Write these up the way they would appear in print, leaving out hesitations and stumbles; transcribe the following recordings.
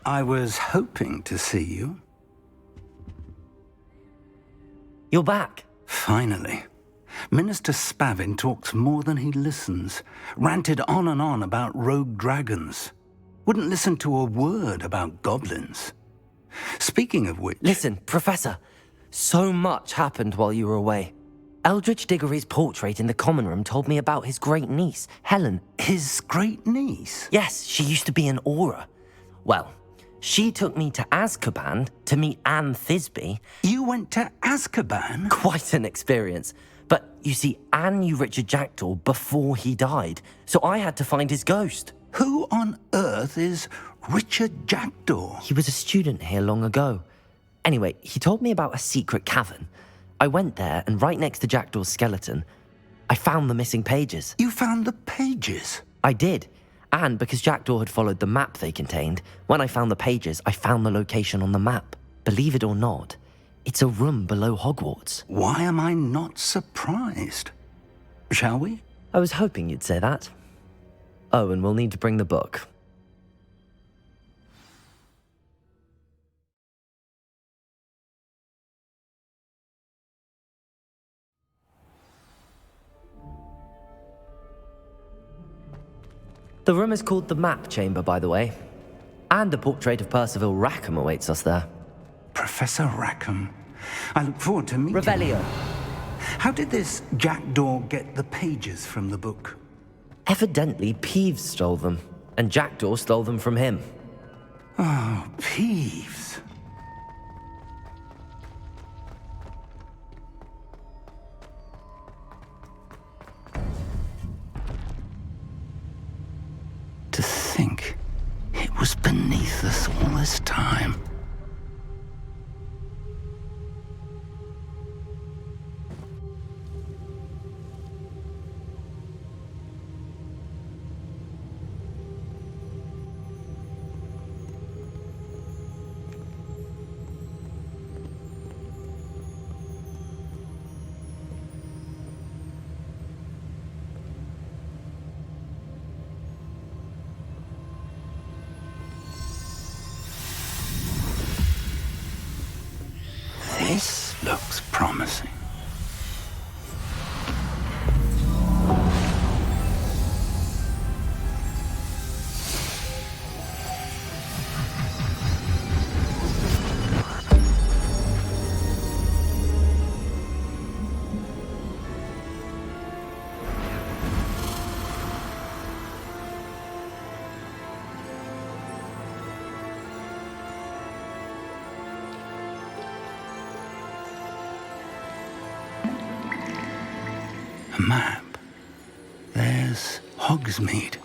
I was hoping to see you. You're back. Finally. Minister Spavin talks more than he listens. Ranted on and on about rogue dragons. Wouldn't listen to a word about goblins. Speaking of which... Listen, Professor. So much happened while you were away. Eldridge Diggory's portrait in the common room told me about his great niece, Helen. His great niece? Yes, she used to be an Auror. Well, she took me to Azkaban to meet Anne Thisbe. You went to Azkaban? Quite an experience. But you see, Anne knew Richard Jackdaw before he died, so I had to find his ghost. Who on earth is Richard Jackdaw? He was a student here long ago. Anyway, he told me about a secret cavern. I went there, and right next to Jackdaw's skeleton, I found the missing pages. You found the pages? I did. And because Jackdaw had followed the map they contained, when I found the pages, I found the location on the map. Believe it or not, it's a room below Hogwarts. Why am I not surprised? Shall we? I was hoping you'd say that. Oh, and we'll need to bring the book. The room is called the Map Chamber, by the way. And a portrait of Percival Rackham awaits us there. Professor Rackham. I look forward to meeting Revelio. him. How did this Jackdaw get the pages from the book? Evidently, Peeves stole them, and Jackdaw stole them from him. Oh, Peeves. To think it was beneath us all this time. This looks promising. A map. There's Hogsmeade.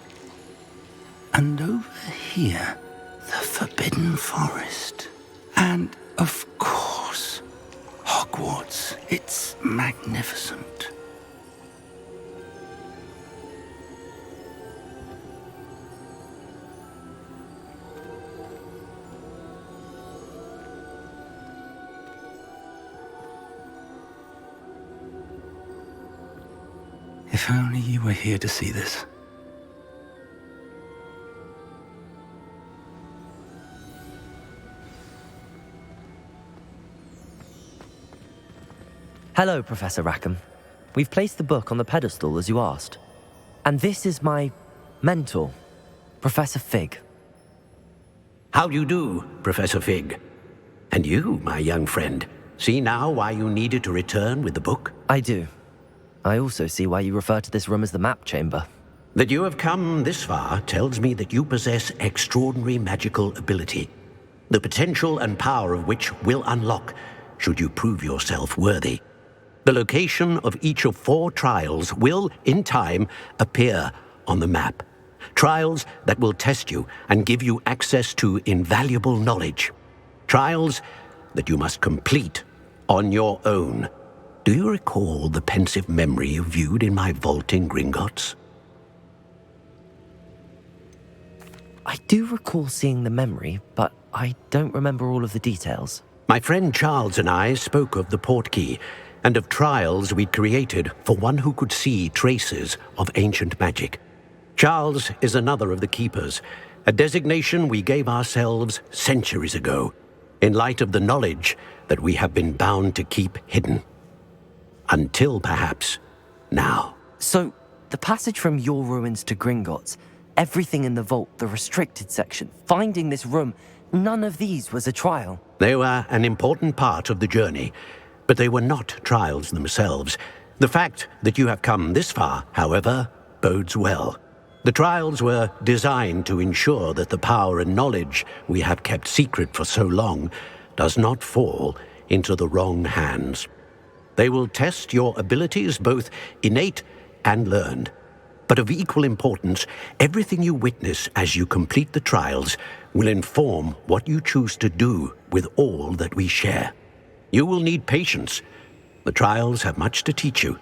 And over here, the Forbidden Forest. And, of course, Hogwarts. It's magnificent. If only you were here to see this. Hello, Professor Rackham. We've placed the book on the pedestal as you asked. And this is my mentor, Professor Fig. How do you do, Professor Fig? And you, my young friend, see now why you needed to return with the book? I do. I also see why you refer to this room as the Map Chamber. That you have come this far tells me that you possess extraordinary magical ability, the potential and power of which will unlock should you prove yourself worthy. The location of each of 4 trials will, in time, appear on the map. Trials that will test you and give you access to invaluable knowledge. Trials that you must complete on your own. Do you recall the pensive memory you viewed in my vault in Gringotts? I do recall seeing the memory, but I don't remember all of the details. My friend Charles and I spoke of the portkey and of trials we'd created for one who could see traces of ancient magic. Charles is another of the keepers, a designation we gave ourselves centuries ago, in light of the knowledge that we have been bound to keep hidden. Until, perhaps, now. So, the passage from your ruins to Gringotts, everything in the vault, the restricted section, finding this room, none of these was a trial. They were an important part of the journey, but they were not trials themselves. The fact that you have come this far, however, bodes well. The trials were designed to ensure that the power and knowledge we have kept secret for so long does not fall into the wrong hands. They will test your abilities, both innate and learned. But of equal importance, everything you witness as you complete the trials will inform what you choose to do with all that we share. You will need patience. The trials have much to teach you.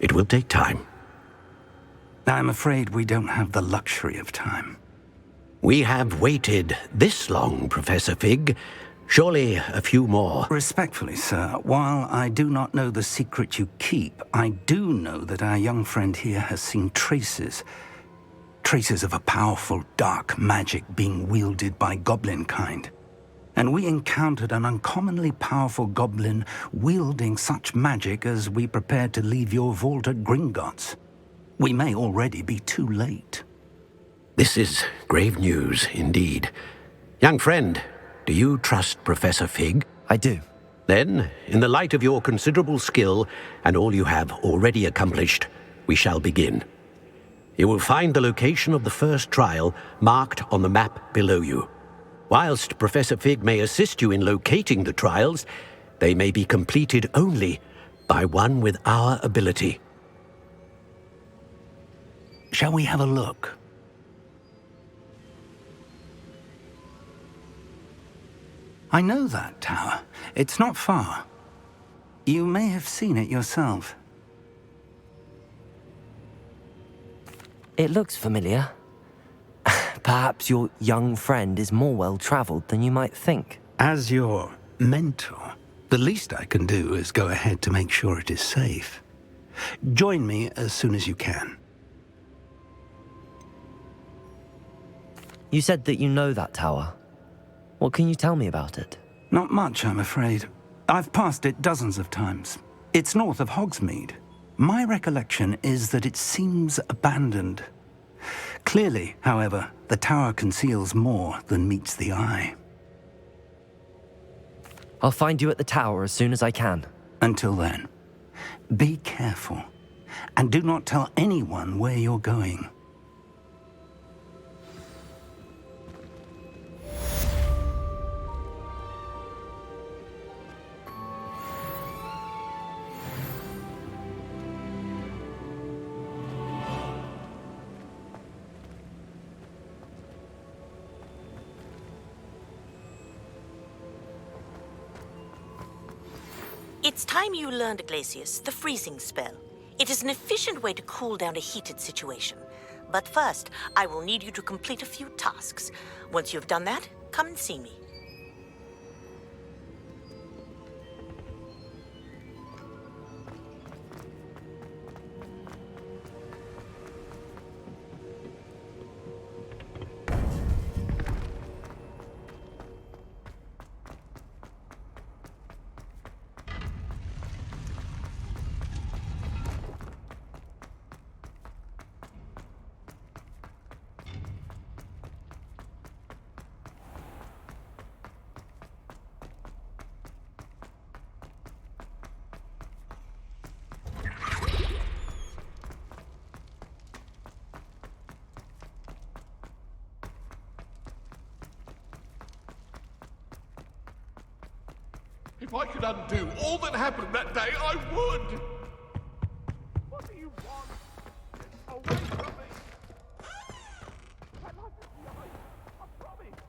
It will take time. I'm afraid we don't have the luxury of time. We have waited this long, Professor Fig. Surely a few more. Respectfully, sir, while I do not know the secret you keep, I do know that our young friend here has seen traces of a powerful dark magic being wielded by goblin kind. And we encountered an uncommonly powerful goblin wielding such magic as we prepared to leave your vault at Gringotts. We may already be too late. This is grave news indeed. Young friend, do you trust Professor Fig? I do. Then, in the light of your considerable skill and all you have already accomplished, we shall begin. You will find the location of the first trial marked on the map below you. Whilst Professor Fig may assist you in locating the trials, they may be completed only by one with our ability. Shall we have a look? I know that tower. It's not far. You may have seen it yourself. It looks familiar. Perhaps your young friend is more well-traveled than you might think. As your mentor, the least I can do is go ahead to make sure it is safe. Join me as soon as you can. You said that you know that tower. What can you tell me about it? Not much, I'm afraid. I've passed it dozens of times. It's north of Hogsmeade. My recollection is that it seems abandoned. Clearly, however, the tower conceals more than meets the eye. I'll find you at the tower as soon as I can. Until then, be careful, and do not tell anyone where you're going. It's time you learned, Glacius, the freezing spell. It is an efficient way to cool down a heated situation. But first, I will need you to complete a few tasks. Once you've done that, come and see me. If I could undo all that happened that day, I would! What do you want? Away from me! My life is behind. I promise!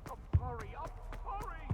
I'm sorry, I'm sorry!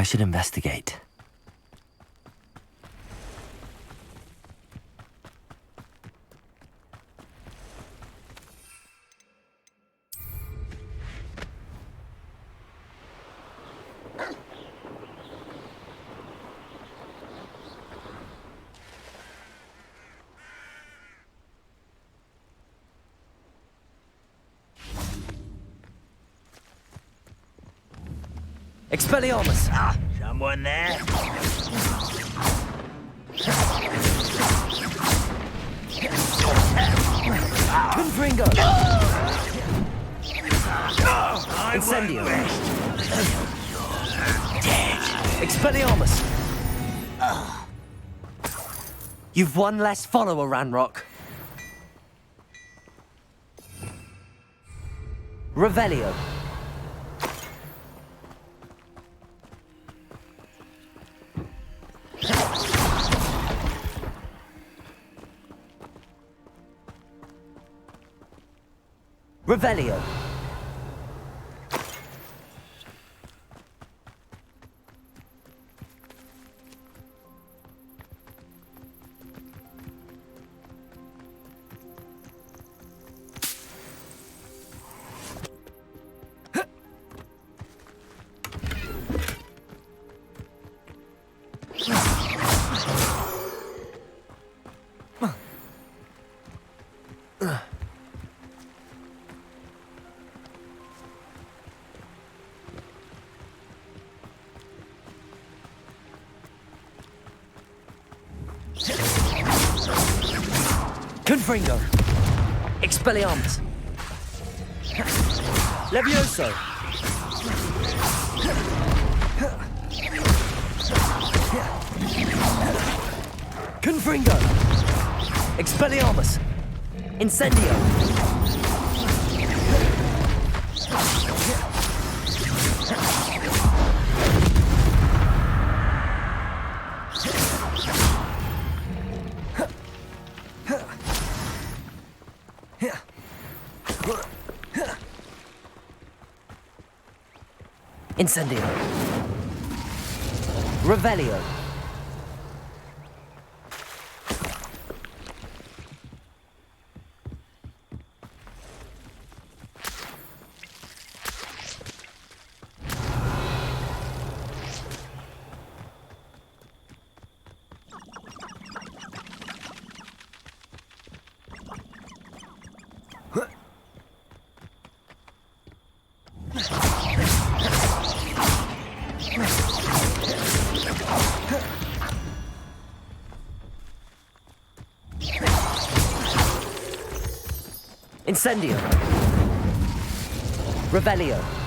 I should investigate. Expelliarmus! Ah, someone there? Confringo! Incendio! Expelliarmus! You've one less follower, Ranrock. Revelio. Revelio. Confringo. Expelliarmus. Levioso. Confringo. Expelliarmus. Incendio. Incendio. Revelio. Incendio. Revelio.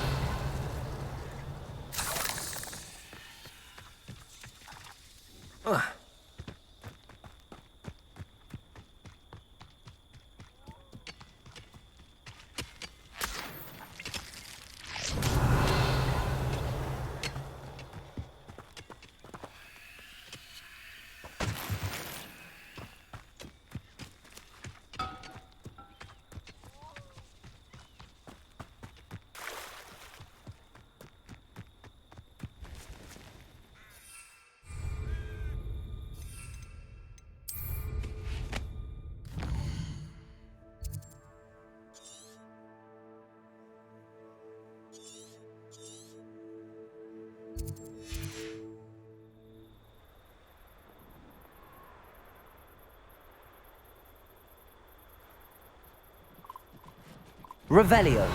Revelio.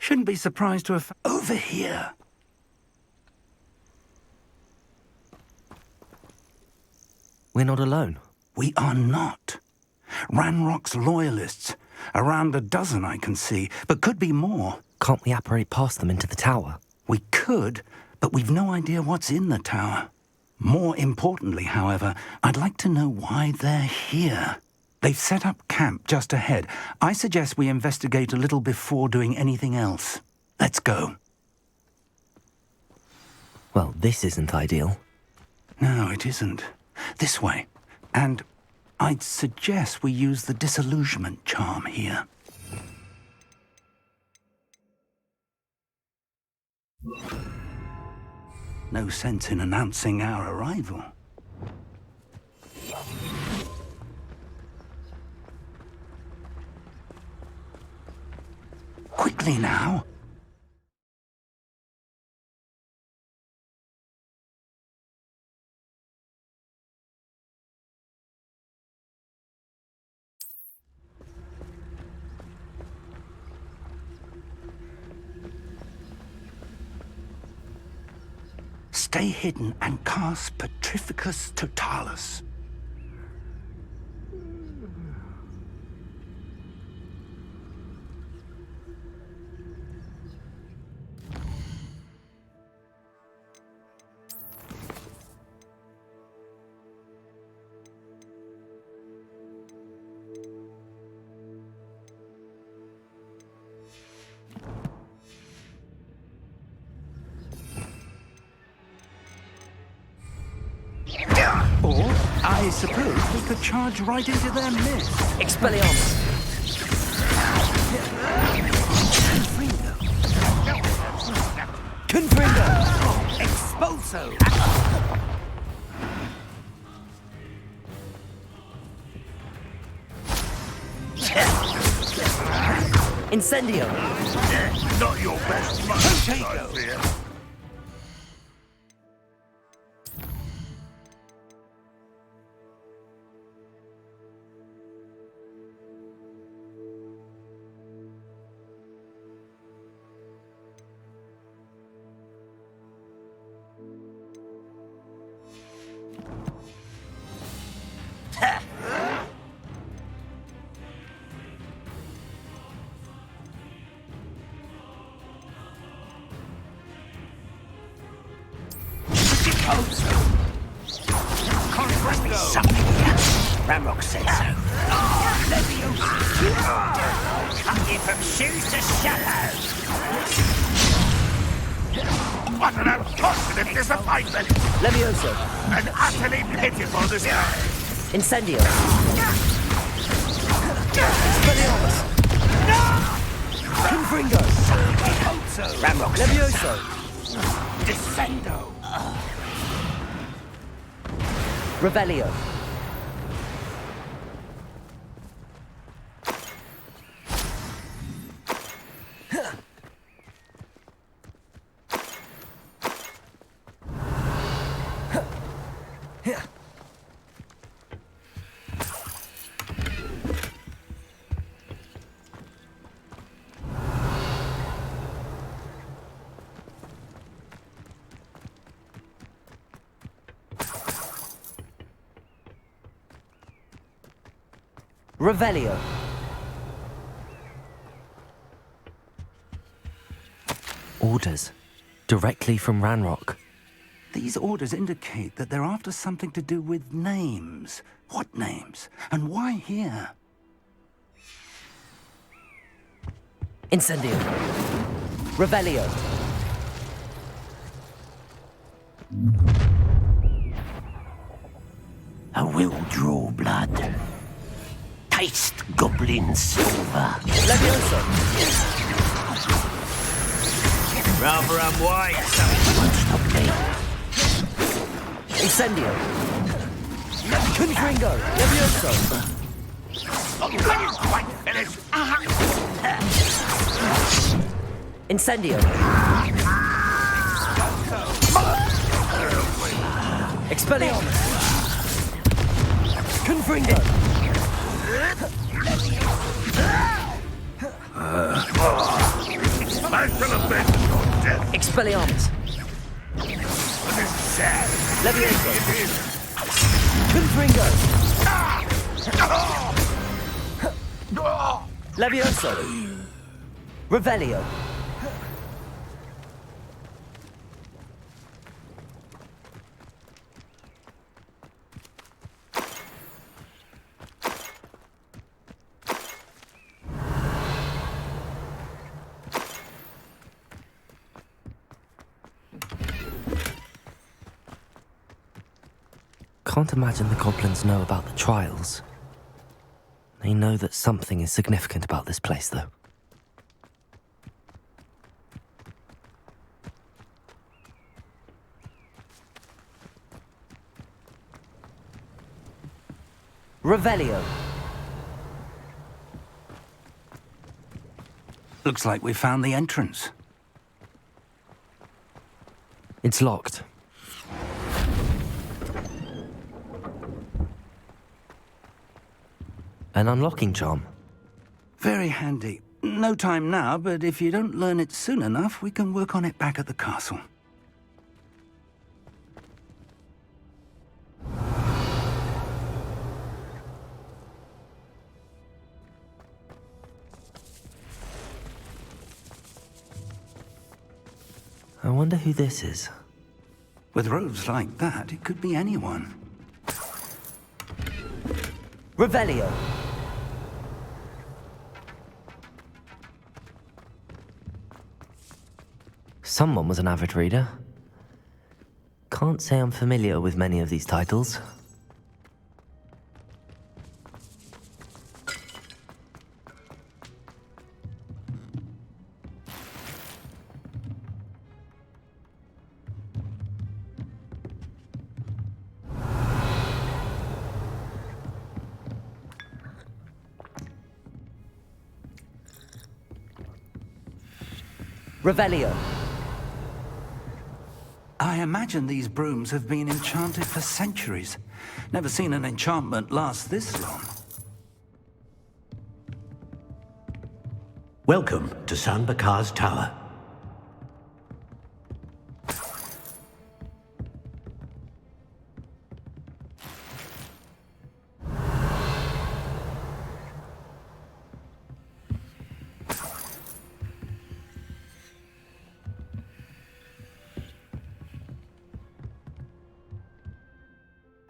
Shouldn't be surprised to have... Over here! We're not alone. We are not. Ranrock's loyalists. Around a dozen I can see, but could be more. Can't we apparate past them into the tower? We could, but we've no idea what's in the tower. More importantly, however, I'd like to know why they're here. They've set up camp just ahead. I suggest we investigate a little before doing anything else. Let's go. Well, this isn't ideal. No, it isn't. This way. And I'd suggest we use the disillusionment charm here. No sense in announcing our arrival. Quickly now. Stay hidden and cast Petrificus Totalis. Or, I suppose we could charge right into their midst. Expelliarmus! Confringo! Expulso! Incendio! Not your best match, I fear. Ranrock said so. Cut you from shoes to shadow. What an unfortunate disappointment! Levioso! And utterly pitiful display! Incendio! Expelliarmus! Confringo! Ranrock Levioso! Descendo! Revelio! Revelio. Orders. Directly from Ranrock. These orders indicate that they're after something to do with names. What names? And why here? Incendio. Revelio. I will draw blood. Taste goblin silver. Levioso. Rather unwise. Won't stop me. Incendio. Confringo. Levioso. Quite finished! Incendio. Expelliarmus. Confringo. Special event or death! Expelliarmus. This is sad. Levioso. It is. Confringo! Levioso! Revelio! Can't imagine the goblins know about the trials. They know that something is significant about this place, though. Revelio. Looks like we found the entrance. It's locked. An unlocking charm. Very handy. No time now, but if you don't learn it soon enough, we can work on it back at the castle. I wonder who this is. With robes like that, it could be anyone. Revelio. Someone was an avid reader. Can't say I'm familiar with many of these titles. Revelio. I imagine these brooms have been enchanted for centuries. Never seen an enchantment last this long. Welcome to Bakar's Tower.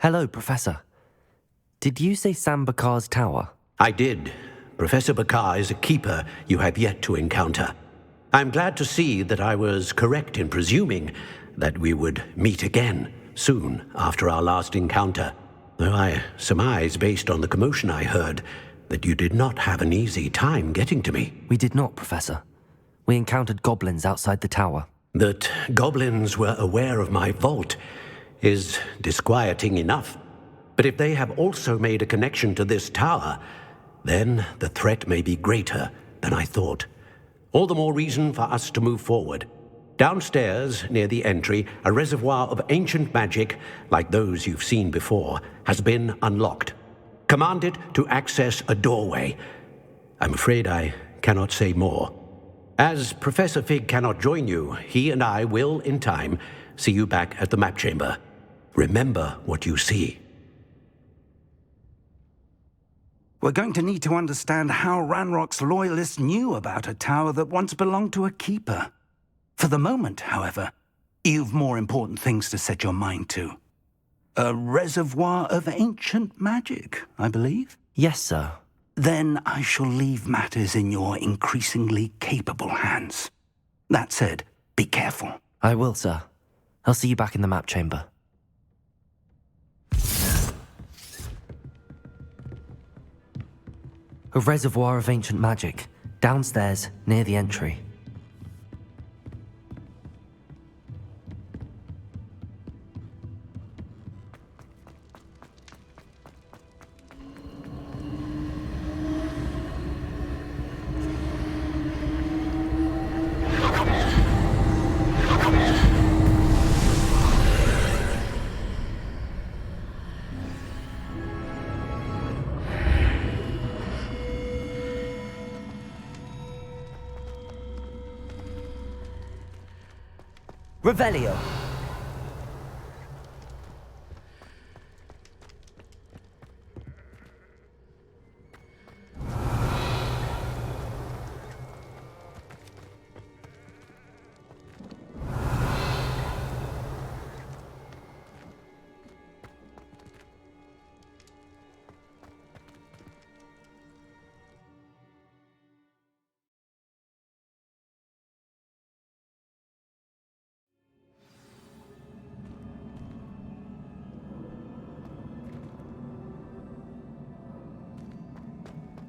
Hello, Professor. Did you say Bakar's Tower? I did. Professor Bakar is a keeper you have yet to encounter. I'm glad to see that I was correct in presuming that we would meet again soon after our last encounter, though I surmise, based on the commotion I heard, that you did not have an easy time getting to me. We did not, Professor. We encountered goblins outside the tower. That goblins were aware of my vault is disquieting enough. But if they have also made a connection to this tower, then the threat may be greater than I thought. All the more reason for us to move forward. Downstairs, near the entry, a reservoir of ancient magic, like those you've seen before, has been unlocked. Command it to access a doorway. I'm afraid I cannot say more. As Professor Fig cannot join you, he and I will, in time, see you back at the map chamber. Remember what you see. We're going to need to understand how Ranrock's loyalists knew about a tower that once belonged to a keeper. For the moment, however, you've more important things to set your mind to. A reservoir of ancient magic, I believe? Yes, sir. Then I shall leave matters in your increasingly capable hands. That said, be careful. I will, sir. I'll see you back in the map chamber. A reservoir of ancient magic, downstairs, near the entry. Revelio.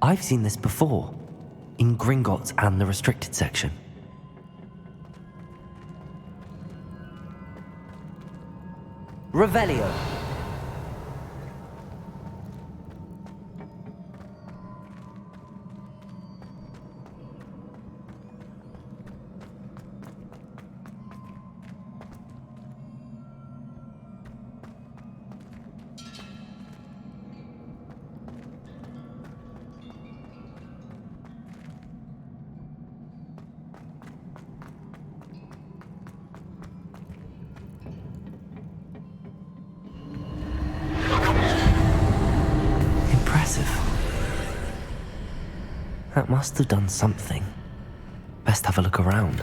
I've seen this before, in Gringotts and the restricted section. Revelio. That must have done something. Best have a look around.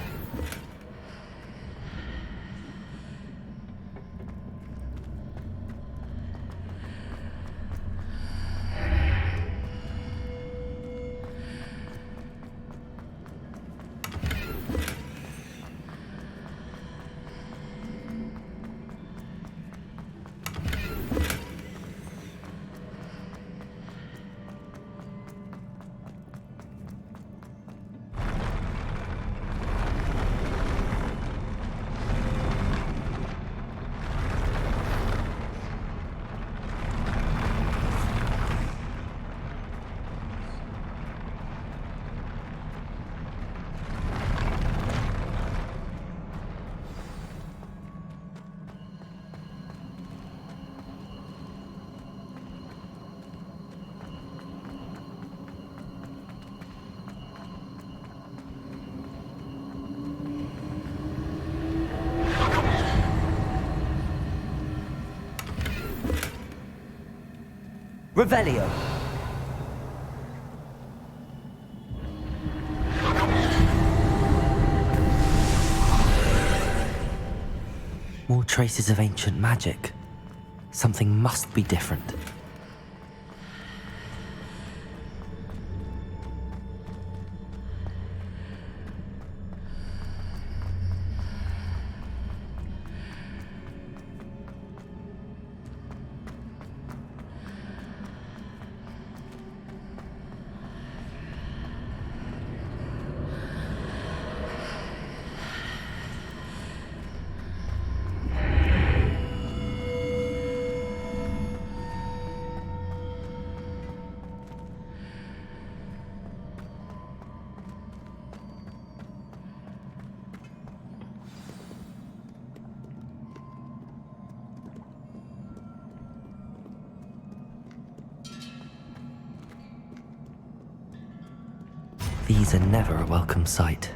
Revelio. More traces of ancient magic. Something must be different. These are never a welcome sight.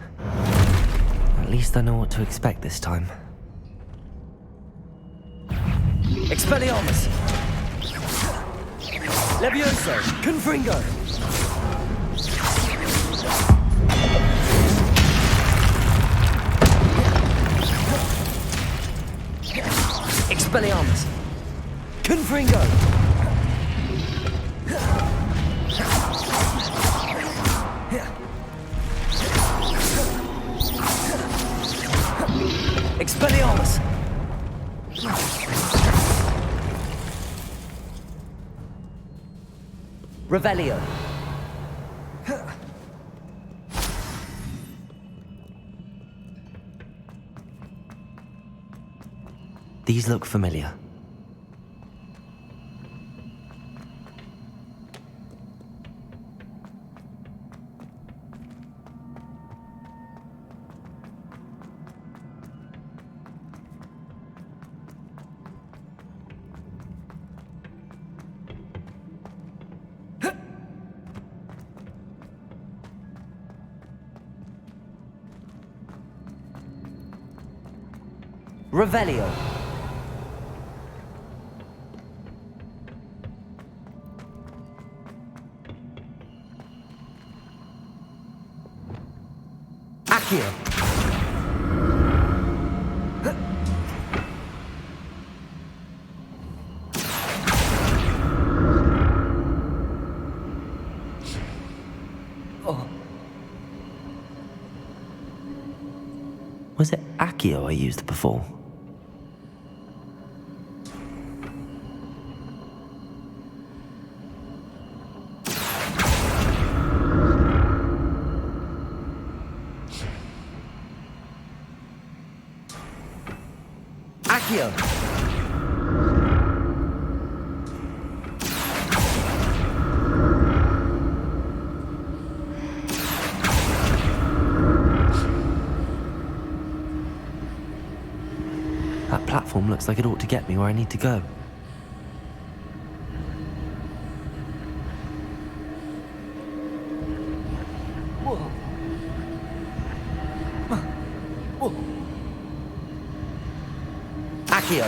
At least I know what to expect this time. Expelliarmus! Levioso! Confringo! Expelliarmus! Confringo! Expelliarmus! Revelio. These look familiar. Revelio. Accio. Oh. Was it Accio I used before? Accio! That platform looks like it ought to get me where I need to go. Accio!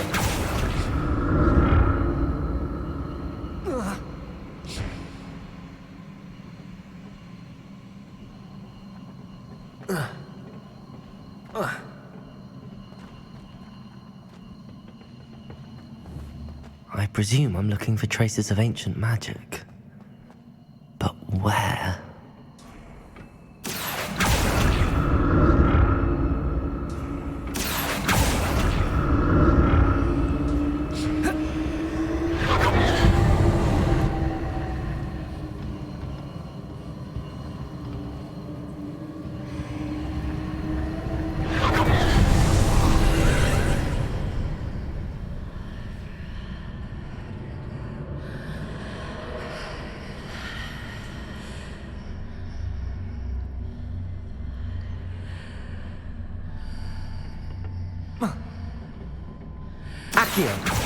I presume I'm looking for traces of ancient magic. But where? Accio!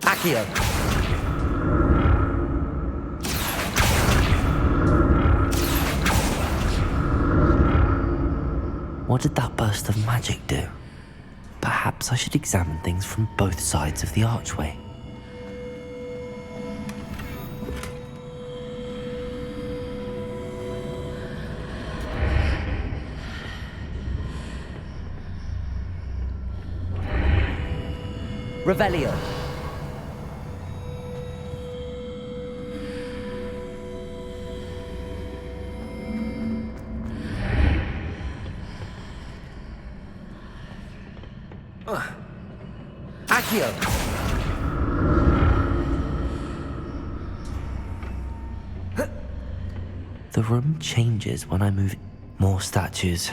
Accio! What did that burst of magic do? Perhaps I should examine things from both sides of the archway. Revelio. Accio. The room changes when I move. More statues.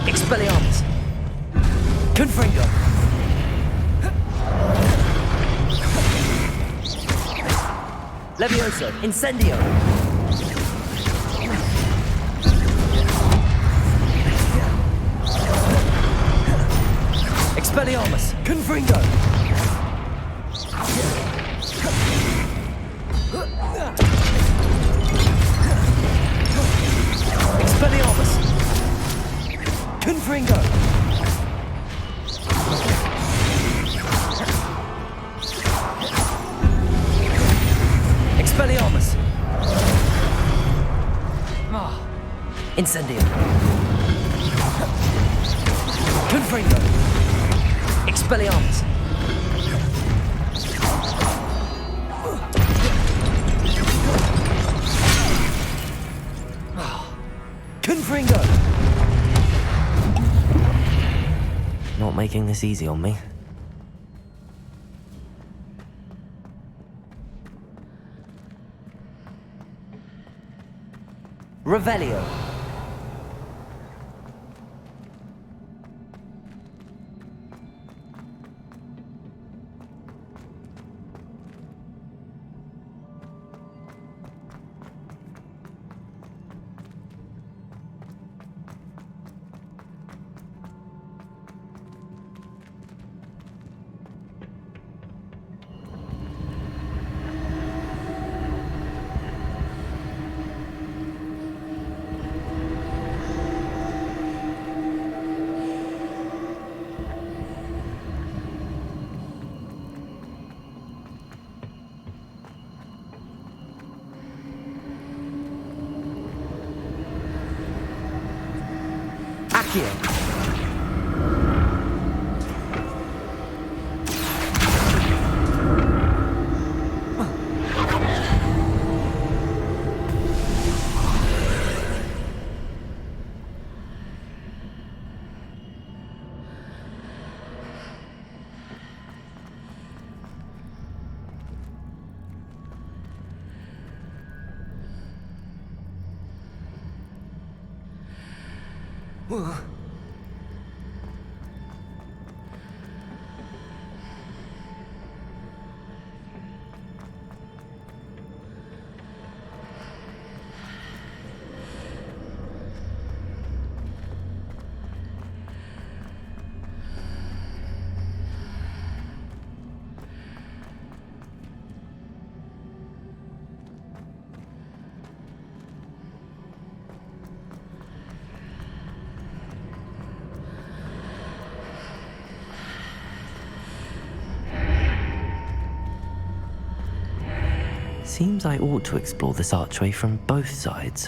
Expelliarmus! Confringo! Levioso! Incendio! Expelliarmus! Confringo! Expelliarmus! Confringo! Expelliarmus! Incendio! Confringo! Expelliarmus! Confringo! Not making this easy on me. Revelio. Accio! Seems I ought to explore this archway from both sides.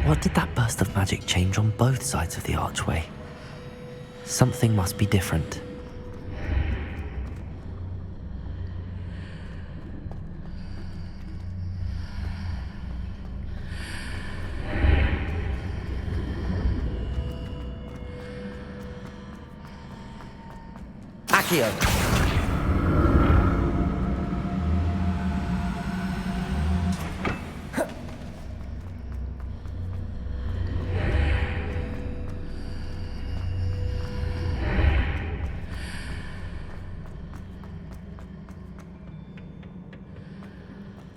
What did that burst of magic change on both sides of the archway? Something must be different. Accio!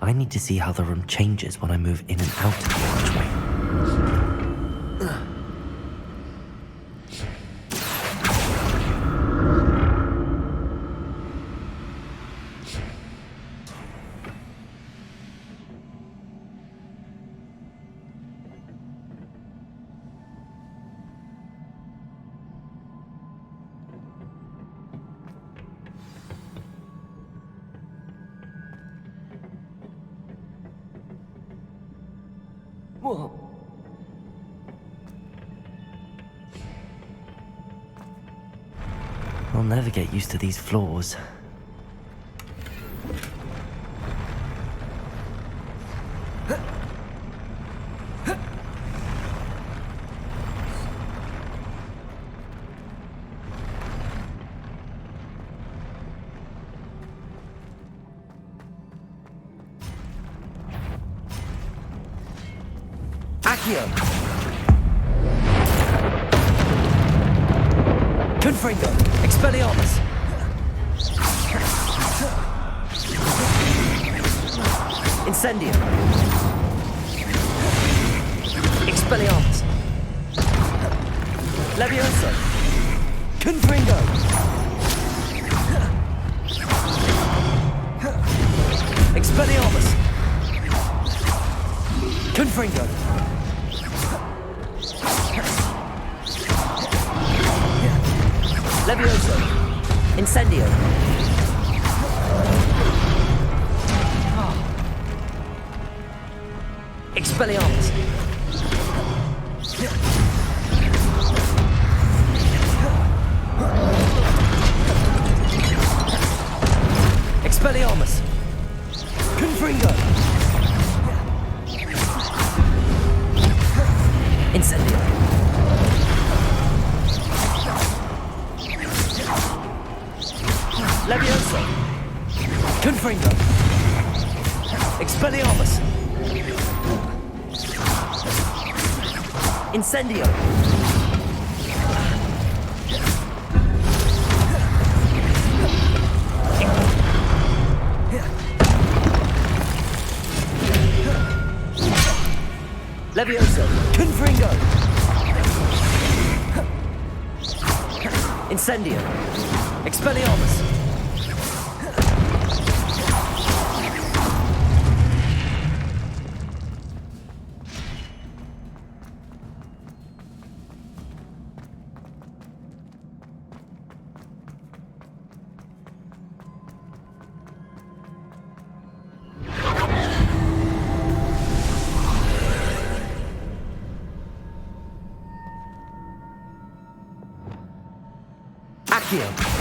I need to see how the room changes when I move in and out of the archway. Whoa. I'll never get used to these floors. Accio! Confringo! Expelliarmus! Incendio! Expelliarmus! Levioso! Confringo! Expelliarmus! Confringo! Levioso! Incendio! Expelliarmus! Expelliarmus! Confringo! Incendio! Levioso! Confringo! Expelliarmus! Incendio! Levioso! Confringo! Incendio! Expelliarmus! Accio.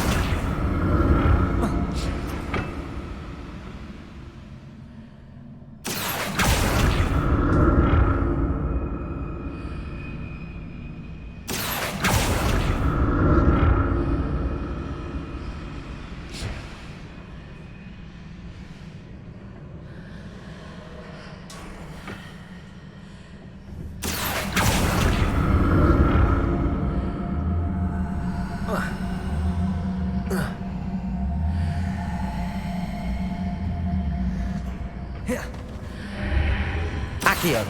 Accio.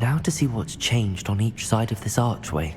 Now to see what's changed on each side of this archway.